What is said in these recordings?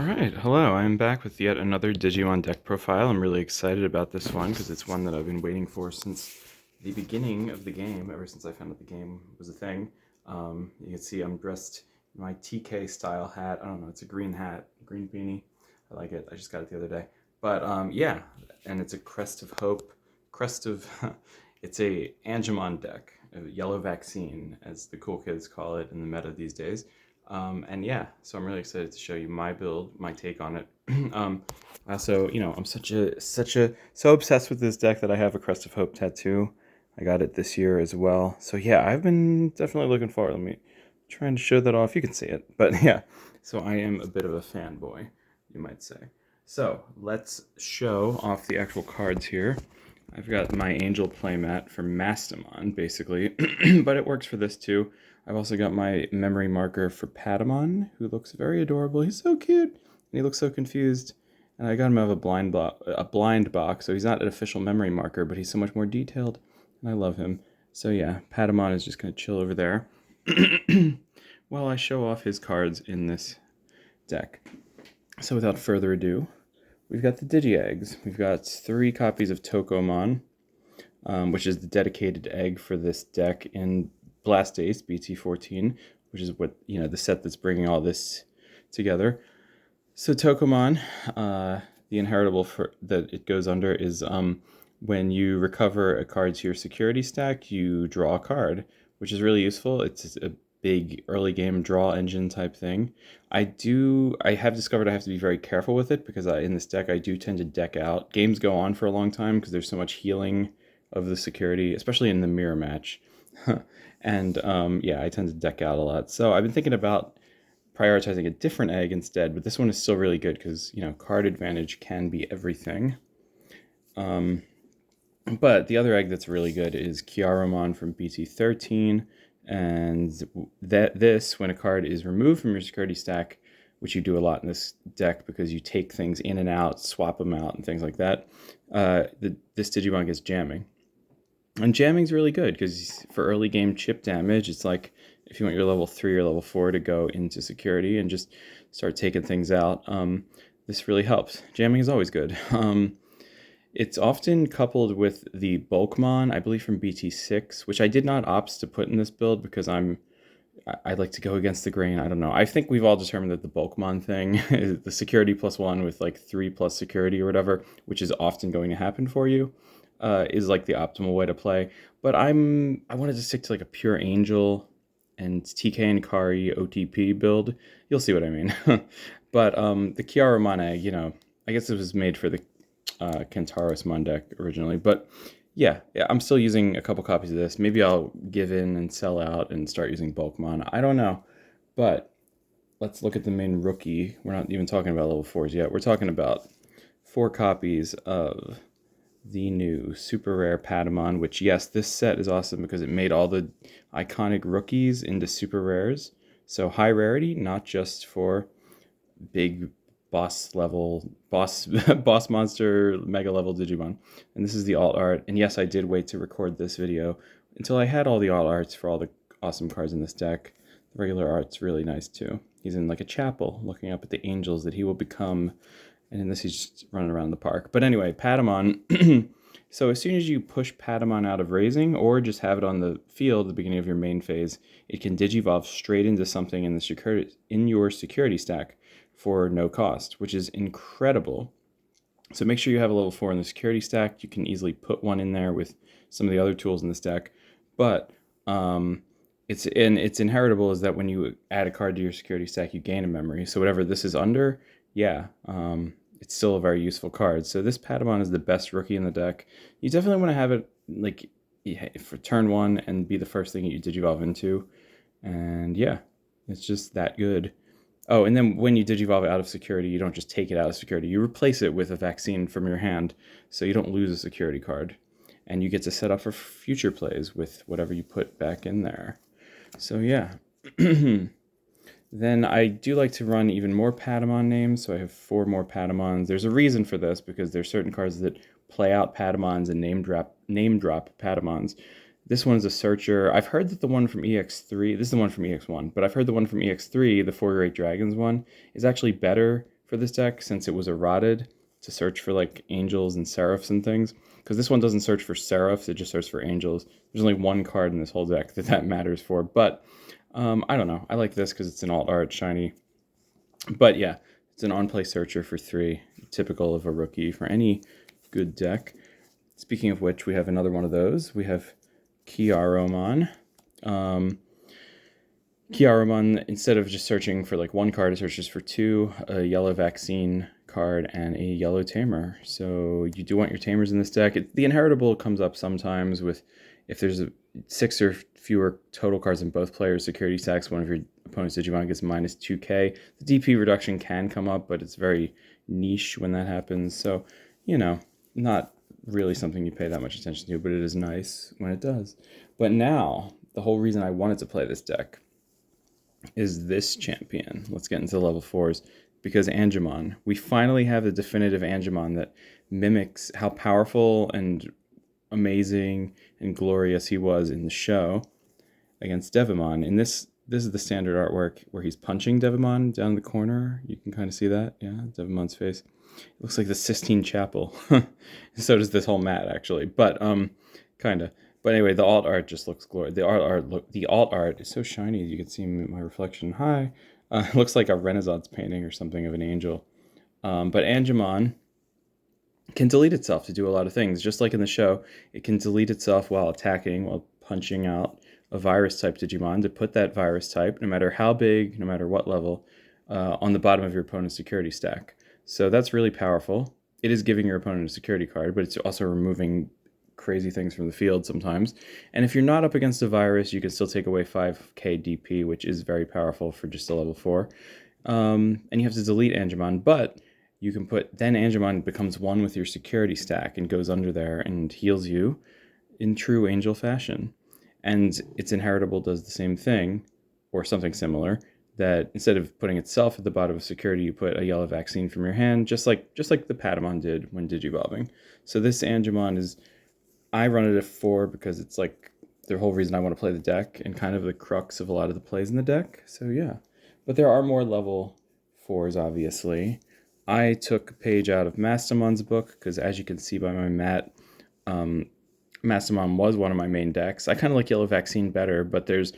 Alright, hello, I'm back with yet another Digimon deck profile. I'm really excited about this one because it's one that I've been waiting for since the beginning of the game, ever since I found out the game was a thing. You can see I'm dressed in my TK style hat. I don't know, it's a green hat, green beanie. I like it, I just got it the other day. But yeah, and it's a Crest of Hope, it's a Angemon deck, a yellow vaccine, as the cool kids call it in the meta these days. And yeah, so I'm really excited to show you my build, my take on it. Also, I'm so obsessed with this deck that I have a Crest of Hope tattoo. I got it this year as well. So yeah, I've been definitely looking forward. Let me trying to show that off. You can see it, but yeah. So I am a bit of a fanboy, you might say. So let's show off the actual cards here. I've got my Angel playmat for Mastamon, basically, but it works for this too. I've also got my memory marker for Patamon, who looks very adorable. He's so cute, and he looks so confused. And I got him out of a blind box, so he's not an official memory marker, but he's so much more detailed, and I love him. So yeah, Patamon is just going to chill over there while I show off his cards in this deck. So without further ado, we've got the Digi-Eggs. We've got 3 copies of Tokomon, which is the dedicated egg for this deck in Blast Ace BT14, which is what the set that's bringing all this together. So Tokomon, the inheritable that it goes under is when you recover a card to your security stack, you draw a card, which is really useful. It's a big early game draw engine type thing. I have discovered I have to be very careful with it because in this deck I do tend to deck out. Games go on for a long time because there's so much healing of the security, especially in the mirror match. And yeah, I tend to deck out a lot. So I've been thinking about prioritizing a different egg instead, but this one is still really good because, card advantage can be everything. But the other egg that's really good is Kiaramon from BT13, and this, when a card is removed from your security stack, which you do a lot in this deck because you take things in and out, swap them out, and things like that, this Digimon gets jamming. And jamming's really good because for early game chip damage, it's like if you want your level 3 or level 4 to go into security and just start taking things out, this really helps. Jamming is always good. It's often coupled with the Bulkmon, I believe from BT6, which I did not opt to put in this build because I like to go against the grain. I don't know. I think we've all determined that the Bulkmon thing, is the security +1 with like 3+ security or whatever, which is often going to happen for you, is like the optimal way to play. But I wanted to stick to like a pure Angel and TK and Kari OTP build. You'll see what I mean. But the Kiaramon egg, I guess it was made for the Kentaurosmon deck originally, but yeah, I'm still using a couple copies of this. Maybe I'll give in and sell out and start using Bulkmon. I don't know, but let's look at the main rookie. We're not even talking about level 4s yet. We're talking about 4 copies of the new super rare Patamon, which, yes, this set is awesome because it made all the iconic rookies into super rares. So high rarity, not just for big boss monster mega level Digimon. And this is the alt art. And yes, I did wait to record this video until I had all the alt arts for all the awesome cards in this deck. The regular art's really nice too. He's in like a chapel looking up at the angels that he will become. And in this he's just running around the park. But anyway, Patamon. So as soon as you push Patamon out of raising or just have it on the field at the beginning of your main phase, it can digivolve straight into something in your security stack for no cost, which is incredible. So make sure you have a level 4 in the security stack. You can easily put one in there with some of the other tools in this deck. But it's inheritable is that when you add a card to your security stack, you gain a memory. So whatever this is under, yeah, it's still a very useful card. So this Patamon is the best rookie in the deck. You definitely want to have it like for turn 1 and be the first thing you digivolve into. And yeah, it's just that good. Oh, and then when you digivolve it out of security, you don't just take it out of security. You replace it with a vaccine from your hand, so you don't lose a security card. And you get to set up for future plays with whatever you put back in there. So yeah. Then I do like to run even more Patamon names, so I have 4 more Patamons. There's a reason for this, because there's certain cards that play out Patamons and name drop Patamons. This one's a searcher. I've heard that the one from EX3, this is the one from EX1, but I've heard the one from EX3, the 4 Great Dragons one, is actually better for this deck since it was eroded to search for like angels and seraphs and things. Because this one doesn't search for seraphs, it just searches for angels. There's only one card in this whole deck that matters for. But I don't know. I like this because it's an alt art shiny. But yeah, it's an on-play searcher for 3, typical of a rookie for any good deck. Speaking of which, we have another one of those. We have Kiaromon. Kiaromon, instead of just searching for like one card, it searches for 2, a yellow vaccine card and a yellow tamer. So you do want your tamers in this deck. The inheritable comes up sometimes with if there's 6 or fewer total cards in both players' security stacks, one of your opponent's Digimon gets minus 2k. The DP reduction can come up, but it's very niche when that happens. So, not really something you pay that much attention to, but it is nice when it does. But now, the whole reason I wanted to play this deck is this champion. Let's get into level 4s. Because Angemon. We finally have a definitive Angemon that mimics how powerful and amazing and glorious he was in the show against Devimon. And this is the standard artwork where he's punching Devimon down in the corner. You can kind of see that. Yeah, Devimon's face. It looks like the Sistine Chapel. So does this whole mat, actually. But, kind of. But anyway, the alt art just looks glorious. The alt art is so shiny. You can see my reflection. Hi. It looks like a Renaissance painting or something of an angel. But Angemon can delete itself to do a lot of things. Just like in the show, it can delete itself while attacking, while punching out a virus-type Digimon to put that virus type, no matter how big, no matter what level, on the bottom of your opponent's security stack. So that's really powerful. It is giving your opponent a security card, but it's also removing crazy things from the field sometimes. And if you're not up against a virus, you can still take away 5k DP, which is very powerful for just a level 4. And you have to delete Angemon, but you can then Angemon becomes one with your security stack and goes under there and heals you in true angel fashion. And its inheritable does the same thing, or something similar, that instead of putting itself at the bottom of security, you put a yellow vaccine from your hand, just like the Patamon did when digivolving. So this Angemon is, I run it at 4 because it's like the whole reason I want to play the deck and kind of the crux of a lot of the plays in the deck. So yeah, but there are more level 4s, obviously. I took a page out of Mastamon's book because, as you can see by my mat, Mastamon was one of my main decks. I kind of like Yellow Vaccine better, but there's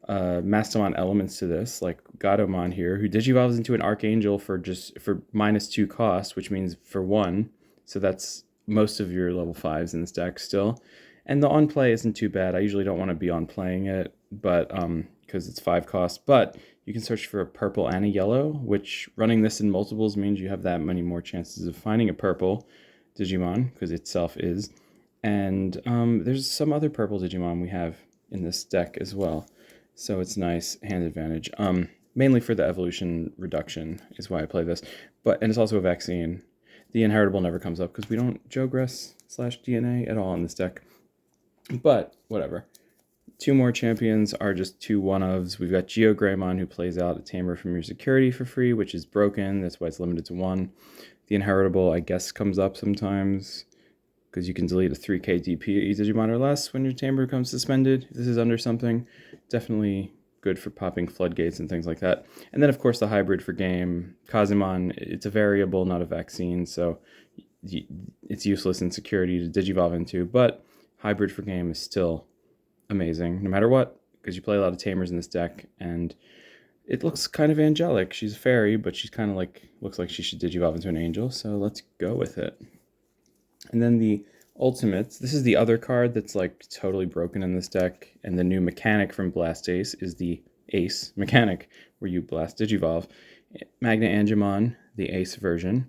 Mastamon elements to this, like Gatomon here, who digivolves into an Archangel for minus 2 cost, which means for 1. So that's most of your level 5s in this deck still. And the on-play isn't too bad. I usually don't want to be on-playing it, but because it's 5 cost. But you can search for a purple and a yellow, which running this in multiples means you have that many more chances of finding a purple Digimon, because itself is. And there's some other purple Digimon we have in this deck as well. So it's nice hand advantage. Mainly for the evolution reduction is why I play this. And it's also a vaccine. The inheritable never comes up because we don't Jogress/DNA at all in this deck. But whatever. 2 more champions are just 2 one-ofs. We've got Geogreymon, who plays out a tamer from your security for free, which is broken. That's why it's limited to 1. The inheritable, I guess, comes up sometimes because you can delete a 3k DP Digimon or less when your tamer becomes suspended. If this is under something, definitely good for popping floodgates and things like that. And then, of course, the hybrid for game. Kazemon, it's a variable, not a vaccine, so it's useless in security to digivolve into, but hybrid for game is still amazing, no matter what, because you play a lot of tamers in this deck, and it looks kind of angelic. She's a fairy, but she's kind of looks like she should digivolve into an angel, so let's go with it. And then the ultimates, this is the other card that's like totally broken in this deck, and the new mechanic from Blast Ace is the Ace mechanic, where you blast digivolve. Magna Angemon, the Ace version.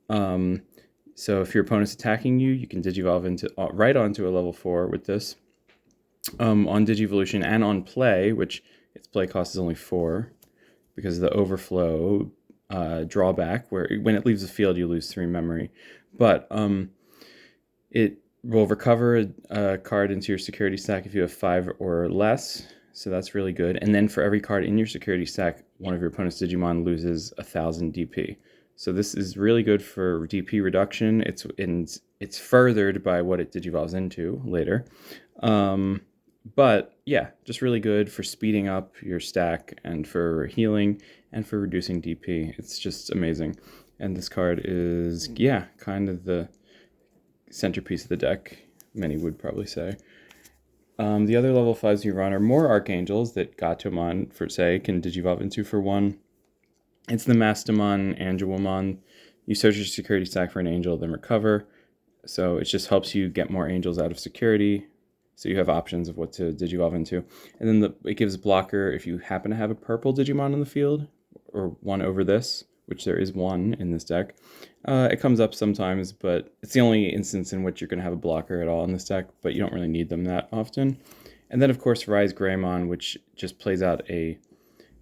So if your opponent's attacking you, you can digivolve into right onto a level 4 with this. On Digivolution and on play, which its play cost is only 4, because of the overflow drawback, where when it leaves the field, you lose 3 memory. But it will recover a card into your security stack if you have 5 or less, so that's really good. And then for every card in your security stack, one of your opponent's Digimon loses 1,000 DP. So this is really good for DP reduction. It's furthered by what it digivolves into later. But yeah, just really good for speeding up your stack and for healing and for reducing DP. It's just amazing. And this card is, yeah, kind of the centerpiece of the deck, many would probably say. The other level 5s you run are more Archangels that Gatomon, for say, can Digivolve into for 1. It's the Mastamon, Angemon. You search your security stack for an angel, then recover. So it just helps you get more angels out of security. So you have options of what to Digivolve into. And then it gives blocker if you happen to have a purple Digimon on the field, or one over this, which there is one in this deck. It comes up sometimes, but it's the only instance in which you're going to have a blocker at all in this deck, but you don't really need them that often. And then, of course, Rise Greymon, which just plays out a,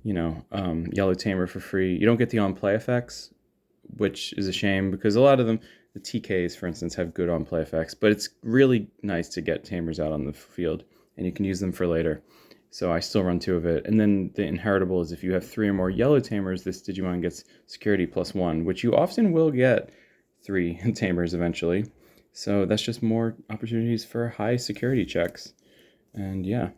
Yellow Tamer for free. You don't get the on-play effects, which is a shame, because a lot of them, the TKs, for instance, have good on-play effects, but it's really nice to get Tamers out on the field, and you can use them for later. So I still run 2 of it. And then the inheritable is if you have 3 or more yellow Tamers, this Digimon gets security +1, which you often will get 3 Tamers eventually. So that's just more opportunities for high security checks. And yeah.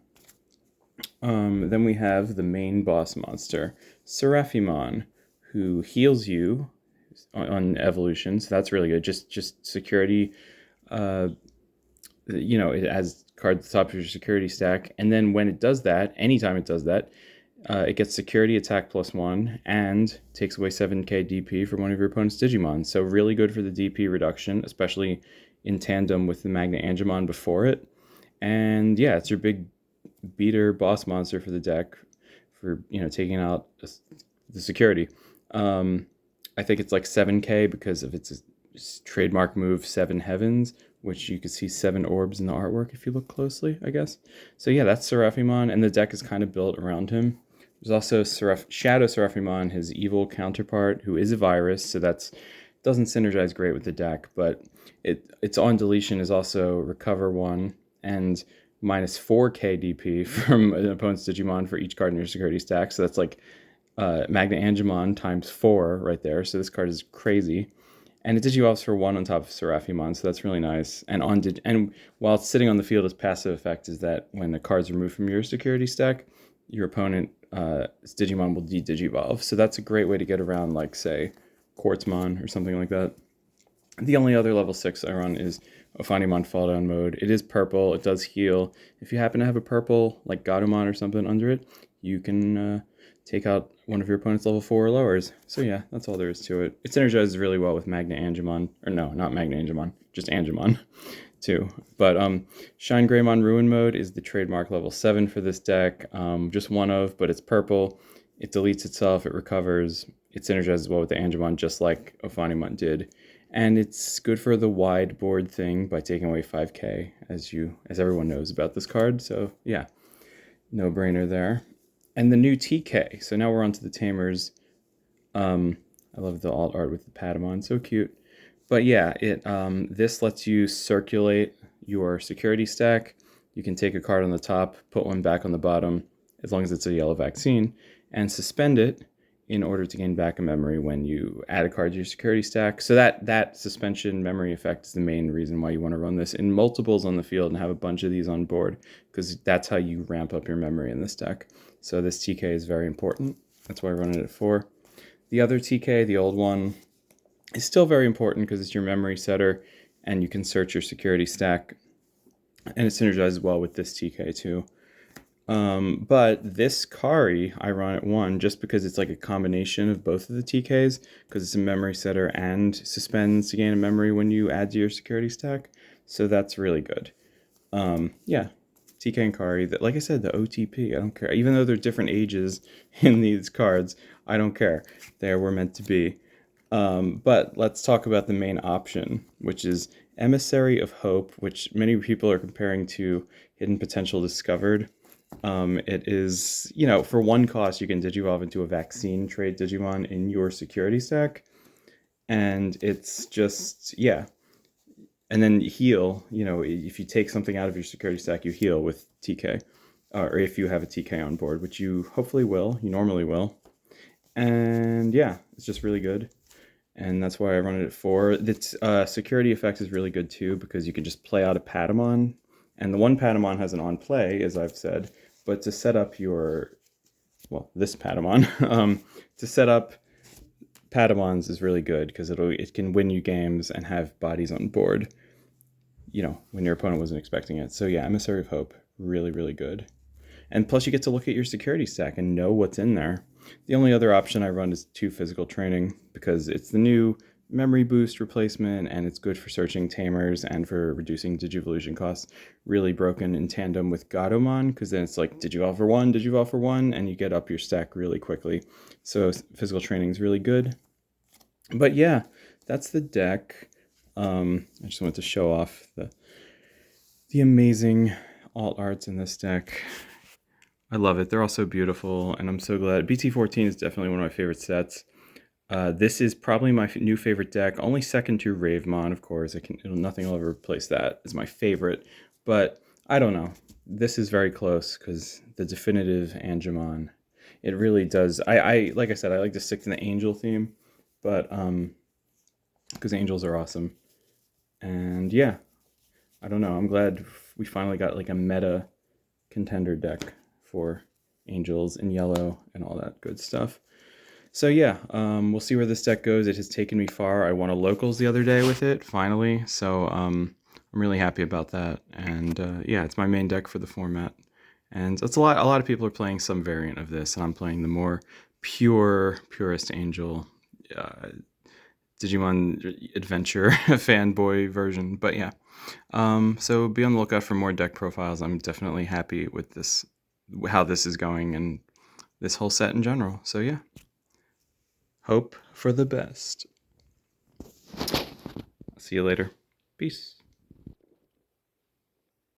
Then we have the main boss monster, Seraphimon, who heals you on evolution, so that's really good. Just security, it has cards at the top of your security stack, and then when it does that, anytime it does that, it gets security attack +1 and takes away 7k DP from one of your opponent's Digimon. So really good for the DP reduction, especially in tandem with the Magna Angemon before it. And yeah, it's your big beater boss monster for the deck for, taking out the security. I think it's like 7k because of its trademark move 7 Heavens, which you can see 7 orbs in the artwork if you look closely, I guess. So yeah, that's Seraphimon, and the deck is kind of built around him. There's also Shadow Seraphimon, his evil counterpart, who is a virus, so that doesn't synergize great with the deck, but its on deletion is also recover 1 and minus 4k DP from an opponent's Digimon for each card in your security stack. So that's like Magna Angemon times 4 right there. So this card is crazy. And it Digivolves for 1 on top of Seraphimon, so that's really nice. And while it's sitting on the field, its passive effect is that when the card's removed from your security stack, your opponent's Digimon will de-Digivolve. So that's a great way to get around, like, say, Quartzmon or something like that. The only other level 6 I run is Ophanimon Fall Down mode. It is purple, it does heal. If you happen to have a purple, like Gatomon or something under it, you can take out one of your opponent's level 4 or lowers. So yeah, that's all there is to it. It synergizes really well with Magna Angemon. Or no, not Magna Angemon, just Angemon too. But Shine Greymon Ruin mode is the trademark level 7 for this deck. Just one of, but it's purple. It deletes itself, it recovers. It synergizes well with the Angemon, just like Ophanimon did. And it's good for the wide board thing by taking away 5k, as everyone knows about this card. So yeah, no brainer there. And the new TK. So now we're on to the Tamers. I love the alt art with the Patamon, so cute. But yeah, this lets you circulate your security stack. You can take a card on the top, put one back on the bottom, as long as it's a yellow vaccine, and suspend it in order to gain back a memory when you add a card to your security stack. So that suspension memory effect is the main reason why you want to run this in multiples on the field and have a bunch of these on board, because that's how you ramp up your memory in this deck. So this TK is very important. That's why I run it at 4. The other TK, the old one, is still very important because it's your memory setter and you can search your security stack, and it synergizes well with this TK too. But this Kari, I run at 1 just because it's like a combination of both of the TKs, because it's a memory setter and suspends to gain a memory when you add to your security stack. So that's really good. Yeah, TK and Kari, like I said, the OTP, I don't care. Even though they're different ages in these cards, I don't care. They were meant to be. But let's talk about the main option, which is Emissary of Hope, which many people are comparing to Hidden Potential Discovered. It is, for 1 cost, you can Digivolve into a vaccine trade Digimon in your security stack. And it's just, yeah. And then heal, if you take something out of your security stack, you heal with TK. Or if you have a TK on board, which you hopefully will, you normally will. And yeah, it's just really good. And that's why I run it at 4. Its security effect is really good too, because you can just play out a Patamon. And the one Patamon has an on play, as I've said, but to set up your well, this Patamon, to set up Patamons is really good because it can win you games and have bodies on board, you know, when your opponent wasn't expecting it. So yeah, Emissary of Hope, really, really good. And plus you get to look at your security stack and know what's in there. The only other option I run is 2 physical training because it's the new memory boost replacement and it's good for searching tamers and for reducing Digivolution costs. Really broken in tandem with Gatomon because then it's like Digivolve for 1, Digivolve for 1, and you get up your stack really quickly. So physical training is really good. But yeah, that's the deck. I just wanted to show off the amazing alt arts in this deck. I love it. They're all so beautiful, and I'm so glad. BT14 is definitely one of my favorite sets. This is probably my new favorite deck, only second to Ravemon, of course. Nothing will ever replace that as my favorite, but I don't know. This is very close because the definitive Angemon. It really does. I like I said, I like to stick to the angel theme, but because angels are awesome. And yeah, I don't know. I'm glad we finally got like a meta contender deck for angels in yellow and all that good stuff. So yeah, we'll see where this deck goes. It has taken me far. I won a locals the other day with it, finally. So I'm really happy about that. And yeah, it's my main deck for the format. And it's a lot of people are playing some variant of this, and I'm playing the more purest angel Digimon Adventure fanboy version. But yeah, so be on the lookout for more deck profiles. I'm definitely happy with this, how this is going, and this whole set in general. So yeah, hope for the best. See you later. Peace.